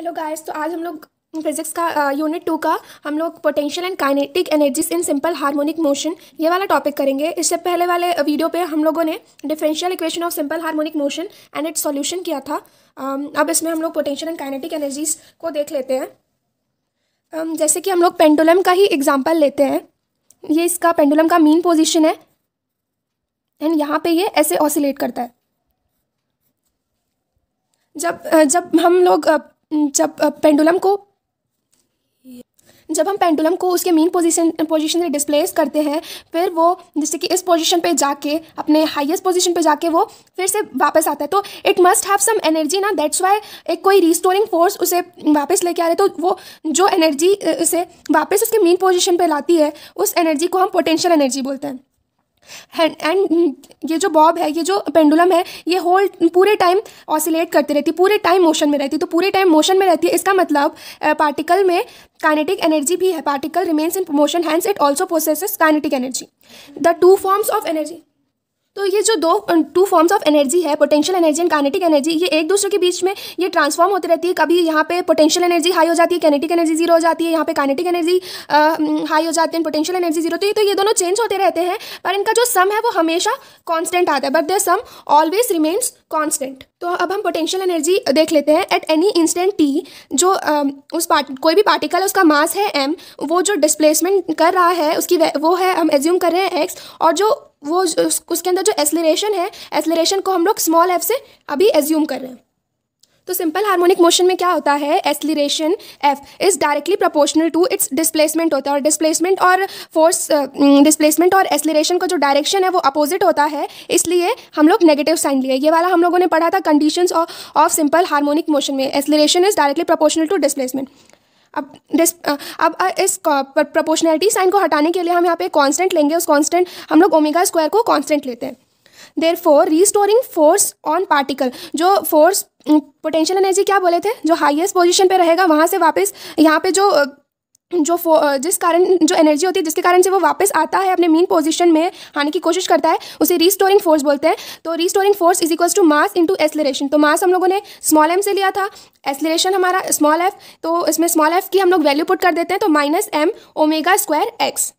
Hello guys. तो आज हम लोग फिजिक्स का यूनिट 2 का हम लोग potential and kinetic energies in simple harmonic motion ये वाला टॉपिक करेंगे। इससे पहले वाले वीडियो पे हम लोगों ने differential equation of simple harmonic motion and it's solution किया था। अब इसमें हम लोग पोटेंशियल एंड काइनेटिक एनर्जीज को देख लेते हैं। जैसे कि हम लोग पेंडुलम का ही एग्जाम्पल लेते हैं। ये इसका पेंडुलम का मीन पोजिशन है एंड यहाँ पे ये ऐसे ऑसिलेट करता है। जब हम पेंडुलम को उसके मीन पोजीशन से डिस्प्लेस करते हैं, फिर वो जैसे कि इस पोजीशन पे जाके अपने हाईएस्ट पोजीशन पे जाके वो फिर से वापस आता है, तो it must have some energy ना। दैट्स वाई एक कोई रिस्टोरिंग फोर्स उसे वापस लेके आ रहे, तो वो जो एनर्जी उसे वापस उसके मीन पोजीशन पे लाती है, उस एनर्जी को हम पोटेंशियल एनर्जी बोलते हैं। एंड ये जो बॉब है, ये जो पेंडुलम है, ये होल पूरे टाइम ऑसिलेट करती रहती, पूरे टाइम मोशन में रहती। तो पूरे टाइम मोशन में रहती है, इसका मतलब पार्टिकल में काइनेटिक एनर्जी भी है। Particle remains in motion, hence it also possesses kinetic energy. The two forms of energy, तो ये जो टू फॉर्म्स ऑफ एनर्जी है, potential energy and kinetic energy, ये एक दूसरे के बीच में ये ट्रांसफॉर्म होती रहती है। कभी यहाँ पे पोटेंशियल एनर्जी हाई हो जाती है, काइनेटिक एनर्जी जीरो हो जाती है, यहाँ पे काइनेटिक एनर्जी हाई हो जाती है, पोटेंशियल एनर्जी जीरो। तो ये दोनों चेंज होते रहते हैं, पर इनका जो सम है वो हमेशा कांस्टेंट आता है, but there some always remains constant. तो अब हम पोटेंशियल एनर्जी देख लेते हैं। एट एनी इंस्टेंट टी, जो कोई भी पार्टिकल है, उसका मास है m, वो जो डिस्प्लेसमेंट कर रहा है उसकी वो है, हम एज्यूम कर रहे हैं x, और जो वो उसके अंदर जो एक्सेलरेशन है, एक्सेलरेशन को हम लोग स्मॉल f से अभी एज्यूम कर रहे हैं। तो सिंपल हार्मोनिक मोशन में क्या होता है, acceleration f is directly proportional to its displacement होता है, और डिस्प्लेसमेंट और फोर्स, डिस्प्लेसमेंट और एक्सेलरेशन का जो डायरेक्शन है वो अपोजिट होता है, इसलिए हम लोग नेगेटिव साइन लिए। ये वाला हम लोगों ने पढ़ा था conditions of simple harmonic motion में। Acceleration is directly proportional to displacement. अब इस प्रोपोर्शनैलिटी साइन को हटाने के लिए हम यहाँ पे कांस्टेंट लेंगे। उस कांस्टेंट हम लोग ओमेगा स्क्वायर को कांस्टेंट लेते हैं। Therefore restoring force on particle, जो फोर्स पोटेंशियल एनर्जी क्या बोले थे, जो हाईएस्ट पोजीशन पे रहेगा वहाँ से वापस यहाँ पे जिस कारण जो एनर्जी होती है, जिसके कारण से वो वापस आता है अपने मीन पोजीशन में आने की कोशिश करता है, उसे रीस्टोरिंग फोर्स बोलते हैं। तो restoring force is equals to mass into acceleration. तो मास हम लोगों ने स्मॉल m से लिया था, एक्सेलरेशन हमारा स्मॉल f, तो इसमें स्मॉल f की हम लोग वैल्यू पुट कर देते हैं, तो -m ओमेगा स्क्वायर x।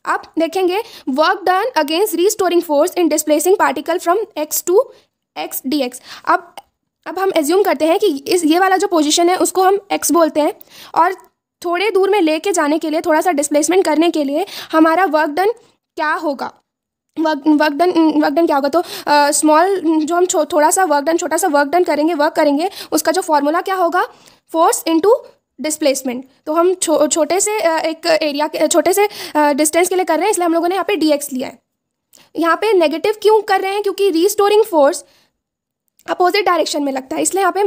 अब देखेंगे work done against restoring force in displacing particle from x to x dx। अब हम एज्यूम करते हैं कि ये वाला जो पोजीशन है उसको हम x बोलते हैं, और थोड़े दूर में लेके जाने के लिए, थोड़ा सा डिस्प्लेसमेंट करने के लिए हमारा वर्क डन क्या होगा, वर्क डन क्या होगा, तो स्मॉल जो हम छोटा सा वर्क डन करेंगे, उसका जो फॉर्मूला क्या होगा, फोर्स इनटू डिस्प्लेसमेंट। तो हम छोटे से एक एरिया के छोटे से डिस्टेंस के लिए कर रहे हैं, इसलिए हम लोगों ने यहाँ पे dx लिया है। यहाँ पे नेगेटिव क्यों कर रहे हैं, क्योंकि रीस्टोरिंग फोर्स अपोजिट डायरेक्शन में लगता है, इसलिए यहाँ पे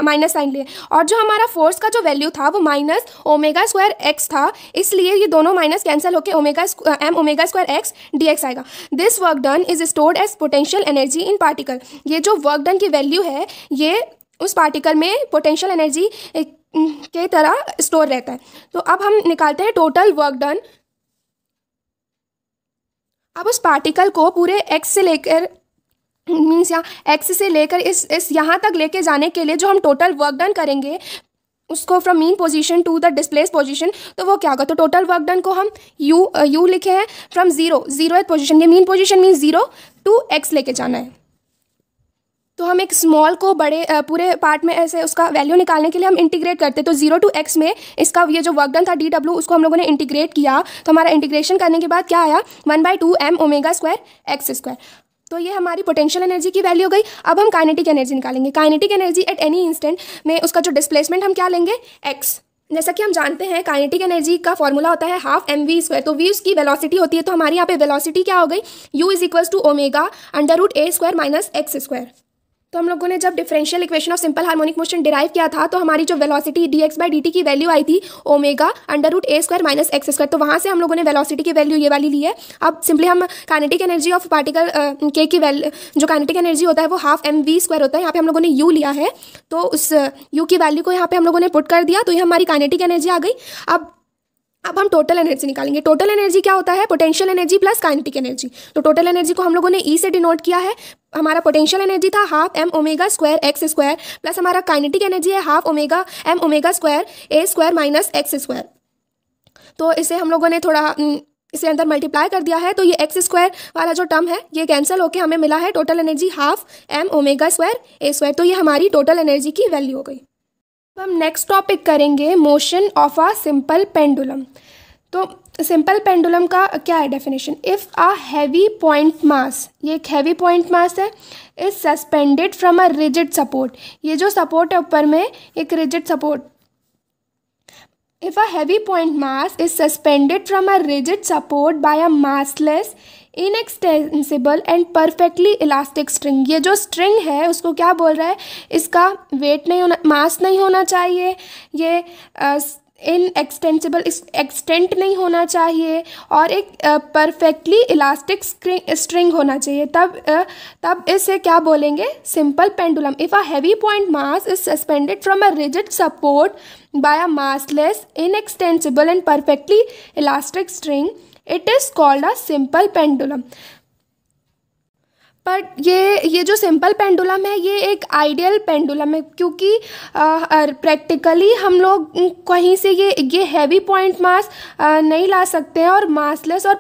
माइनस साइन लिए। और जो हमारा फोर्स का जो वैल्यू था वो माइनस ओमेगा स्क्वायर एक्स था, इसलिए ये दोनों माइनस कैंसिल होकर m omega square x dx आएगा। This work done is stored as potential energy in particle. ये जो वर्क डन की वैल्यू है, ये उस पार्टिकल में पोटेंशियल एनर्जी के तरह स्टोर रहता है। तो अब हम निकालते हैं टोटल वर्क डन। अब उस पार्टिकल को पूरे x से लेकर मीन्स यहाँ x से लेकर इस यहाँ तक लेके जाने के लिए जो हम टोटल वर्क डन करेंगे, उसको from mean position to the displace position, तो वो क्या होगा, तो टोटल वर्क डन को हम u लिखे हैं फ्रॉम जीरोथ पोजीशन, ये mean position mean 0 to x लेके जाना है। तो हम एक स्मॉल को बड़े पूरे पार्ट में ऐसे उसका वैल्यू निकालने के लिए हम इंटीग्रेट करते हैं। तो 0 टू x में इसका ये जो वर्क डन था dw, उसको हम लोगों ने इंटीग्रेट किया, तो हमारा इंटीग्रेशन करने के बाद क्या आया, 1/2 m omega square x square. तो ये हमारी पोटेंशियल एनर्जी की वैल्यू हो गई। अब हम काइनेटिक एनर्जी निकालेंगे। Kinetic energy at any instant में उसका जो डिस्प्लेसमेंट हम क्या लेंगे, x। जैसा कि हम जानते हैं काइनेटिक एनर्जी का फॉर्मूला होता है हाफ mv²। तो v उसकी वेलोसिटी होती है, तो हमारी यहाँ पे वेलोसिटी क्या हो गई, u is equals to omega √a² minus x²। तो हम लोगों ने जब differential equation of simple harmonic motion derive किया था, तो हमारी जो वेलोसिटी dx/dt की वैल्यू आई थी ओमेगा √a² माइनस x²। तो वहाँ से हम लोगों ने वेलोसिटी की वैल्यू ये वाली ली है। अब सिंपली हम काइनेटिक एनर्जी ऑफ पार्टिकल के की वैल्यू, जो काइनेटिक एनर्जी होता है वो हाफ mv² होता है। यहाँ पे हम लोगों ने u लिया है, तो उस u की वैल्यू को यहाँ पे हम लोगों ने पुट कर दिया, तो ये हमारी काइनेटिक एनर्जी आ गई। अब अब हम टोटल एनर्जी निकालेंगे। टोटल एनर्जी क्या होता है? Potential energy plus kinetic energy. तो टोटल एनर्जी को हम लोगों ने ई से डिनोट किया है। हमारा पोटेंशियल एनर्जी था half M omega square x square plus हमारा काइनेटिक एनर्जी है half omega m omega square ए स्क्वायर माइनस एक्स स्क्वायर। तो इसे हम लोगों ने थोड़ा इसे अंदर मल्टीप्लाई कर दिया है, तो ये एक्स स्क्वायर वाला जो टर्म है ये कैंसिल होके हमें मिला है total energy half M omega square ए स्क्वायर। तो ये हमारी टोटल एनर्जी की वैल्यू हो गई। अब हम नेक्स्ट टॉपिक करेंगे motion of a simple pendulum. तो सिंपल पेंडुलम का क्या है definition? If a heavy point mass, ये एक हैवी पॉइंट मास है, is suspended from a rigid support, ये जो सपोर्ट है ऊपर में एक rigid support, if a heavy point mass is suspended from a rigid support by a massless inextensible and perfectly elastic string, ये जो string है उसको क्या बोल रहा है? इसका weight नहीं होना, mass नहीं होना चाहिए, ये इनएक्सटेंसिबल एक्सटेंट नहीं होना चाहिए और एक परफेक्टली इलास्टिक स्ट्रिंग होना चाहिए, तब इसे क्या बोलेंगे? Simple pendulum. If a heavy point mass is suspended from a rigid support bye a massless inextensible and perfectly elastic string, it is called a simple pendulum. पर ये जो सिंपल पेंडुलम है ये एक आइडियल पेंडुलम है, क्योंकि practically हम लोग कहीं से ये हैवी पॉइंट मास नहीं ला सकते हैं और मासलेस और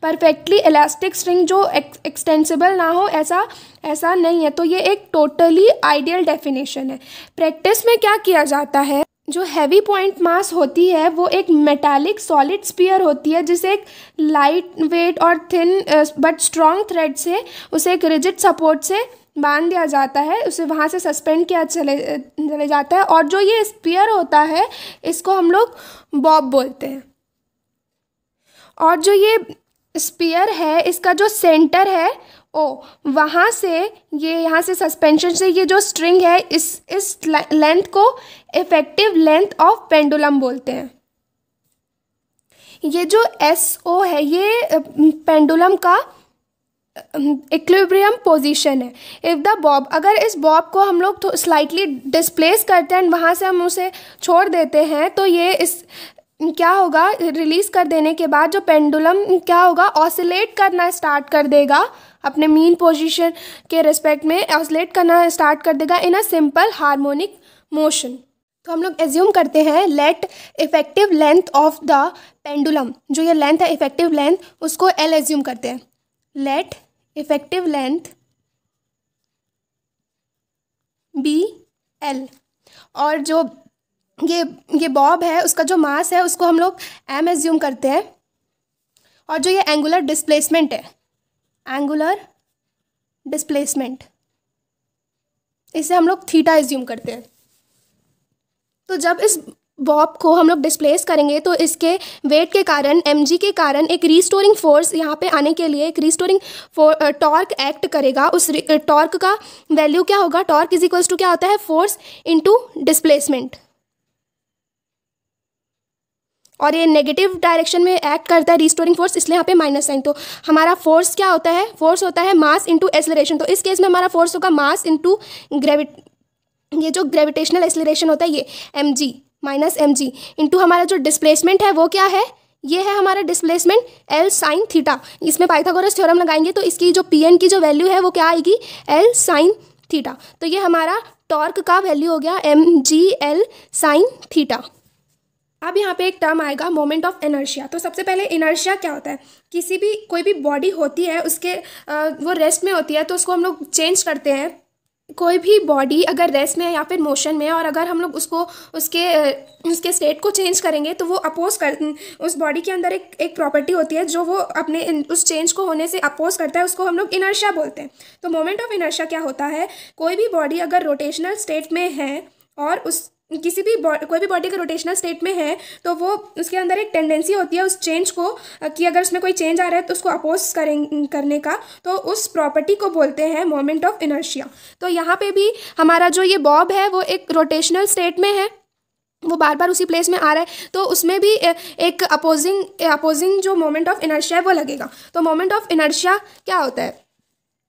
परफेक्टली इलास्टिक स्ट्रिंग जो एक्सटेंसिबल ना हो, ऐसा नहीं है। तो ये एक टोटली आइडियल डेफिनेशन है। प्रैक्टिस में क्या किया जाता है? जो हैवी पॉइंट मास होती है वो एक मेटालिक सॉलिड स्फीयर होती है, जिसे एक लाइट वेट और थिन बट स्ट्रॉन्ग थ्रेड से उसे एक रिजिड सपोर्ट से बांध दिया जाता है, उसे वहाँ से सस्पेंड किया चले जाता है। और जो ये स्फीयर होता है इसको हम लोग बॉब बोलते हैं। और जो ये स्फीयर है इसका जो सेंटर है वहाँ से यहाँ से सस्पेंशन से ये जो स्ट्रिंग है इस लेंथ को इफेक्टिव लेंथ ऑफ पेंडुलम बोलते हैं। ये जो SO है ये पेंडुलम का इक्विलिब्रियम पोजीशन है। इफ़ द बॉब, अगर इस बॉब को हम लोग तो स्लाइटली डिस्प्लेस करते हैं, वहाँ से हम उसे छोड़ देते हैं, तो ये क्या होगा? रिलीज़ कर देने के बाद जो पेंडुलम क्या होगा? ऑसिलेट करना स्टार्ट कर देगा, अपने मीन पोजीशन के रिस्पेक्ट में ऑसिलेट करना स्टार्ट कर देगा in a simple harmonic motion. तो हम लोग एज्यूम करते हैं let effective length of the pendulum, जो ये लेंथ है इफेक्टिव लेंथ, उसको L एज्यूम करते हैं। Let effective length be L, और जो ये बॉब है उसका जो मास है उसको हम लोग M एज्यूम करते हैं, और जो ये एंगुलर डिस्प्लेसमेंट है, एंगुलर डिस्प्लेसमेंट, इसे हम लोग थीटा एज्यूम करते हैं। तो जब इस बॉब को हम लोग डिस्प्लेस करेंगे तो इसके वेट के कारण, mg के कारण, एक रीस्टोरिंग फोर्स यहाँ पे आने के लिए एक रीस्टोरिंग टॉर्क एक्ट करेगा। उस टॉर्क का वैल्यू क्या होगा? टॉर्क इज इक्वल्स टू क्या होता है? फोर्स इनटू डिस्प्लेसमेंट, और ये नेगेटिव डायरेक्शन में एक्ट करता है रीस्टोरिंग फोर्स, इसलिए यहाँ पे माइनस साइन। तो हमारा फोर्स क्या होता है? फोर्स होता है मास इनटू एक्सेलरेशन। तो इस केस में हमारा फोर्स होगा मास इनटू ये जो ग्रेविटेशनल एक्सेलरेशन होता है ये mg माइनस mg इनटू हमारा जो डिस्प्लेसमेंट है वो क्या है? ये है हमारा डिस्प्लेसमेंट L साइन थीटा। इसमें पाइथागोरस थ्योरम लगाएंगे तो इसकी जो Pn की जो वैल्यू है वो क्या आएगी? L sign theta. तो ये हमारा टॉर्क का वैल्यू हो गया mg L साइन थीटा। अब यहाँ पे एक टर्म आएगा मोमेंट ऑफ इनर्शिया। तो सबसे पहले इनर्शिया क्या होता है? कोई भी बॉडी होती है उसके वो रेस्ट में होती है तो उसको हम लोग चेंज करते हैं। कोई भी बॉडी अगर रेस्ट में है या फिर मोशन में, और अगर हम लोग उसके स्टेट को चेंज करेंगे तो वो उस बॉडी के अंदर एक प्रॉपर्टी होती है जो वो अपने उस चेंज को होने से अपोज करता है, उसको हम लोग इनर्शिया बोलते हैं। तो मोमेंट ऑफ इनर्शिया क्या होता है? कोई भी बॉडी अगर रोटेशनल स्टेट में है और कोई भी बॉडी अगर रोटेशनल स्टेट में है तो वो उसके अंदर एक टेंडेंसी होती है उस चेंज को कि अगर उसमें कोई चेंज आ रहा है तो उसको अपोज करने का, तो उस प्रॉपर्टी को बोलते हैं मोमेंट ऑफ इनर्शिया। तो यहाँ पे भी हमारा जो ये बॉब है वो एक रोटेशनल स्टेट में है, वो बार बार उसी प्लेस में आ रहा है, तो उसमें भी एक अपोजिंग जो मोमेंट ऑफ इनर्शिया है वो लगेगा। तो मोमेंट ऑफ इनर्शिया क्या होता है?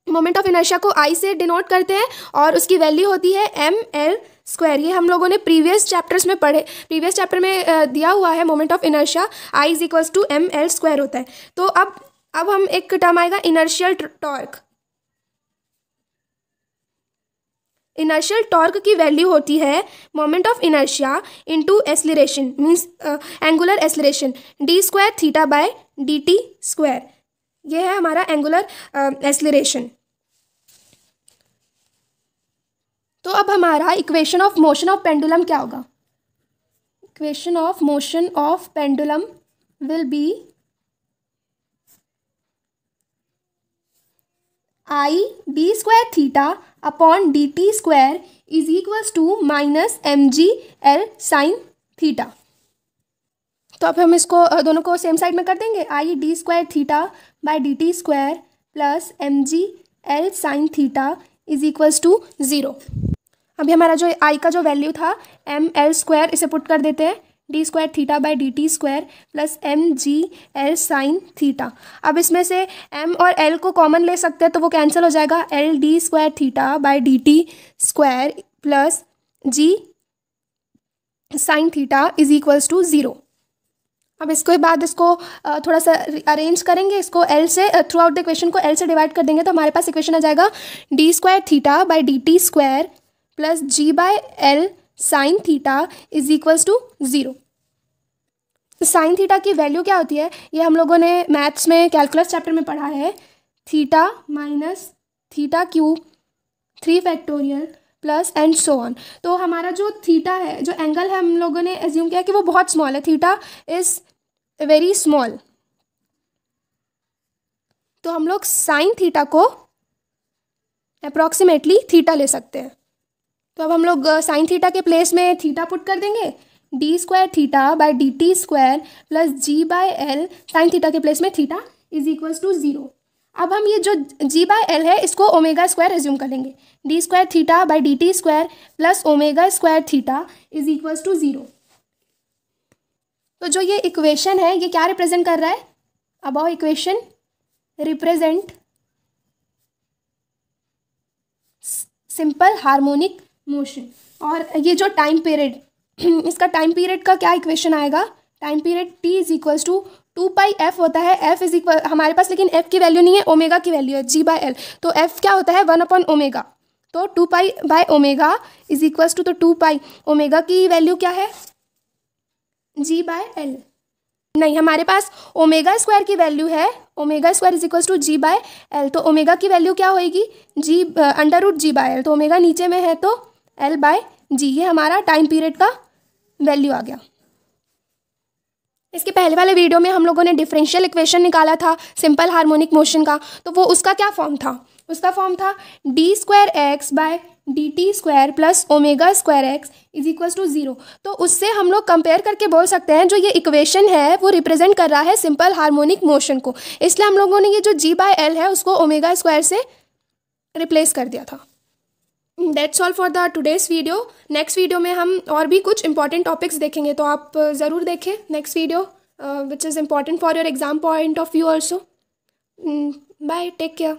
मोमेंट ऑफ इनर्शिया को I से डिनोट करते हैं और उसकी वैल्यू होती है ML स्क्वायर, ये हम लोगों ने प्रीवियस चैप्टर्स में पढ़े, प्रीवियस चैप्टर में दिया हुआ है moment of inertia I is equals to ml square होता है। तो अब हम एक टर्म आएगा इनर्शियल टॉर्क। इनर्शियल टॉर्क की वैल्यू होती है moment of inertia into acceleration, means angular acceleration, d square theta by dt square. ये है हमारा एंगुलर एक्सीलरेशन। तो अब हमारा equation of motion of pendulum क्या होगा? Equation of motion of pendulum will be I d square theta upon dt square is equals to minus mg/l sine theta. तो अब हम इसको दोनों को सेम साइड में कर देंगे। I d square theta by dt square plus mg/l sine theta is equals to 0। अभी हमारा जो I का जो वैल्यू था ml स्क्वायर, इसे पुट कर देते हैं, d square theta by dt square plus mg/l sine theta. अब इसमें से m और l को कॉमन ले सकते हैं तो वो कैंसिल हो जाएगा, l d square theta by dt square plus g sine theta is equals to 0। अब इसके बाद इसको थोड़ा सा अरेंज करेंगे, इसको l से थ्रू आउट द इक्वेशन को l से डिवाइड कर देंगे तो हमारे पास इक्वेशन आ जाएगा d square theta by dt square plus g/l sine theta is equals to 0। Sine theta की वैल्यू क्या होती है, ये हम लोगों ने मैथ्स में कैलकुलस चैप्टर में पढ़ा है, theta minus theta cube 3 factorial plus and so on. तो हमारा जो थीटा है, जो एंगल है, हम लोगों ने एज्यूम किया कि वो बहुत स्मॉल है, थीटा इज वेरी स्मॉल। तो हम लोग साइन थीटा को अप्रॉक्सीमेटली थीटा ले सकते हैं। तो अब हम लोग साइन थीटा के प्लेस में थीटा पुट कर देंगे, d square theta by dt square plus g/l sine theta के प्लेस में थीटा इज इक्वल्स टू 0। अब हम ये जो g/l है इसको ओमेगा स्क्वायर एज्यूम कर लेंगे, d square theta by dt square plus omega square theta is equals to 0। तो जो ये इक्वेशन है ये क्या रिप्रेजेंट कर रहा है? Above equation represent simple harmonic motion. और ये जो टाइम पीरियड, इसका टाइम पीरियड का क्या इक्वेशन आएगा? Time period t is equals to 2πf होता है। f इज इक्वल, हमारे पास लेकिन f की वैल्यू नहीं है, ओमेगा की वैल्यू है g/l। तो f क्या होता है? 1/ओमेगा। तो 2π/ओमेगा इज इक्वल्स टू, तो 2π ओमेगा की वैल्यू क्या है? g/l। नहीं, हमारे पास ओमेगा स्क्वायर की वैल्यू है, omega square is equals to g/l। तो ओमेगा की वैल्यू क्या होएगी? √g/l। तो ओमेगा नीचे में है तो l/g, ये हमारा टाइम पीरियड का वैल्यू आ गया। इसके पहले वाले वीडियो में हम लोगों ने डिफरेंशियल इक्वेशन निकाला था सिंपल हार्मोनिक मोशन का, तो वो उसका क्या फॉर्म था? उसका फॉर्म था d square x by dt square plus omega square x is equals to 0। तो उससे हम लोग कंपेयर करके बोल सकते हैं जो ये इक्वेशन है वो रिप्रेजेंट कर रहा है सिंपल हार्मोनिक मोशन को, इसलिए हम लोगों ने ये जो g/l है उसको ओमेगा स्क्वायर से रिप्लेस कर दिया था। That's all for the today's video. Next video में हम और भी कुछ इंपॉर्टेंट टॉपिक्स देखेंगे, तो आप ज़रूर देखें next video which is important for your exam point of view also. Bye, take care.